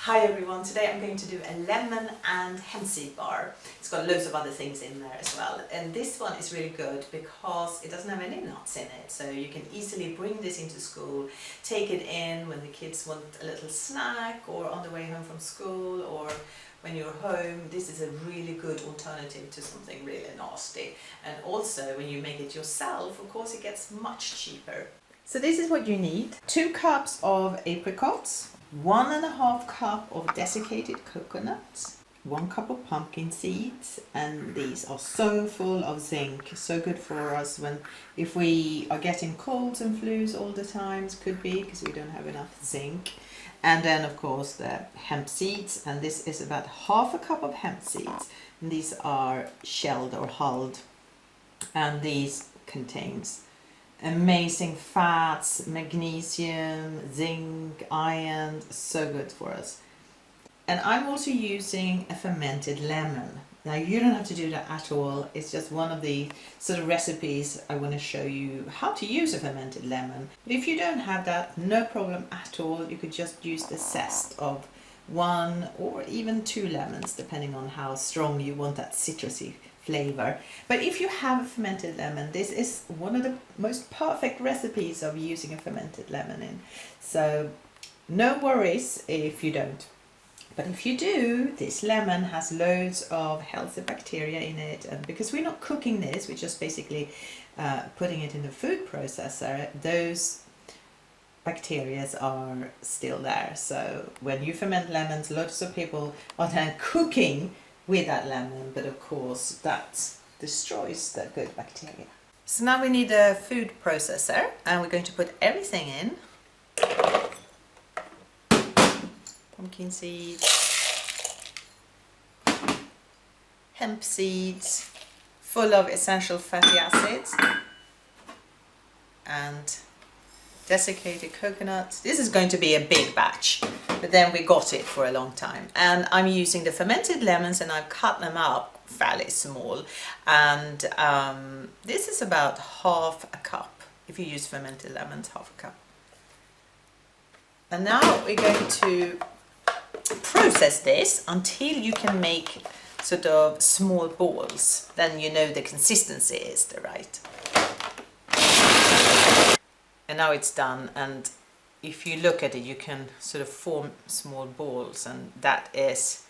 Hi everyone, today I'm going to do a lemon and hemp seed bar. It's got loads of other things in there as well, and this one is really good because it doesn't have any nuts in it, so you can easily bring this into school, take it in when the kids want a little snack or on the way home from school or when you're home. This is a really good alternative to something really nasty, and also when you make it yourself, of course, it gets much cheaper. So this is what you need: 2 cups of apricots, 1.5 cup of desiccated coconuts, 1 cup of pumpkin seeds, and these are so full of zinc, so good for us if we are getting colds and flus all the time. It could be because we don't have enough zinc. And then of course the hemp seeds, and this is about 1/2 cup of hemp seeds, and these are shelled or hulled, and these contains amazing fats, magnesium, zinc, iron, so good for us. And I'm also using a fermented lemon. Now you don't have to do that at all, it's just one of the sort of recipes I want to show you how to use a fermented lemon. But if you don't have that, no problem at all, you could just use the zest of 1 or even 2 lemons, depending on how strong you want that citrusy flavor. But if you have a fermented lemon, this is one of the most perfect recipes of using a fermented lemon in. So no worries if you don't. But if you do, this lemon has loads of healthy bacteria in it, and because we're not cooking this, we're just basically putting it in the food processor, those bacteria are still there. So when you ferment lemons, lots of people are then cooking with that lemon, but of course that destroys the good bacteria. So now we need a food processor, and we're going to put everything in. Pumpkin seeds, hemp seeds, full of essential fatty acids, and desiccated coconuts. This is going to be a big batch, but then we got it for a long time. And I'm using the fermented lemons, and I've cut them up fairly small, and this is about 1/2 cup. If you use fermented lemons, 1/2 cup. And now we're going to process this until you can make sort of small balls. Then you know the consistency is the right. And now it's done, and if you look at it, you can sort of form small balls, and that is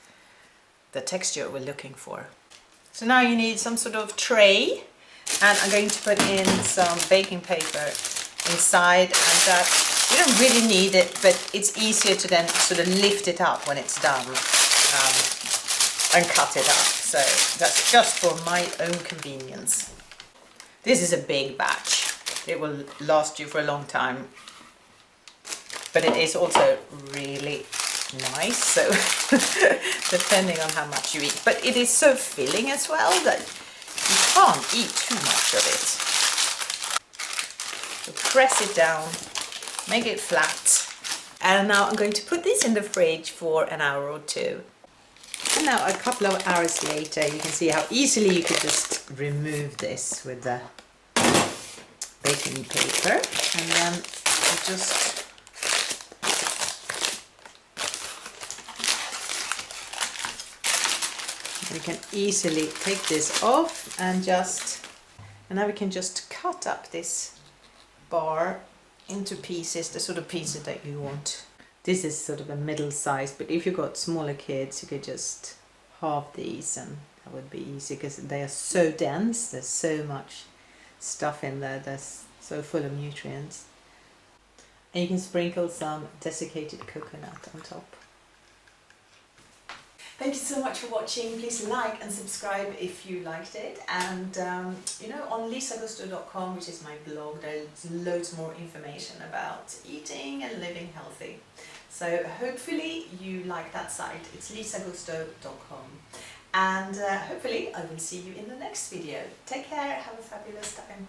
the texture we're looking for. So now you need some sort of tray, and I'm going to put in some baking paper inside, and that you don't really need it, but it's easier to then sort of lift it up when it's done and cut it up. So that's just for my own convenience. This is a big batch. It will last you for a long time, but it is also really nice, so depending on how much you eat. But it is so filling as well that you can't eat too much of it. So press it down, make it flat, and now I'm going to put this in the fridge for an hour or 2. And now a couple of hours later, you can see how easily you could just remove this with the baking paper, and then just we can easily take this off, and now we can just cut up this bar into pieces, the sort of pieces that you want. This is sort of a middle size, but if you've got smaller kids, you could just halve these, and that would be easy because they are so dense. There's so much stuff in there that's so full of nutrients. And you can sprinkle some desiccated coconut on top. Thank you so much for watching. Please like and subscribe if you liked it, and on lisagusto.com, which is my blog, there's loads more information about eating and living healthy. So hopefully you like that site. It's lisagusto.com, and hopefully I will see you in the next video. Take care, have a fabulous time.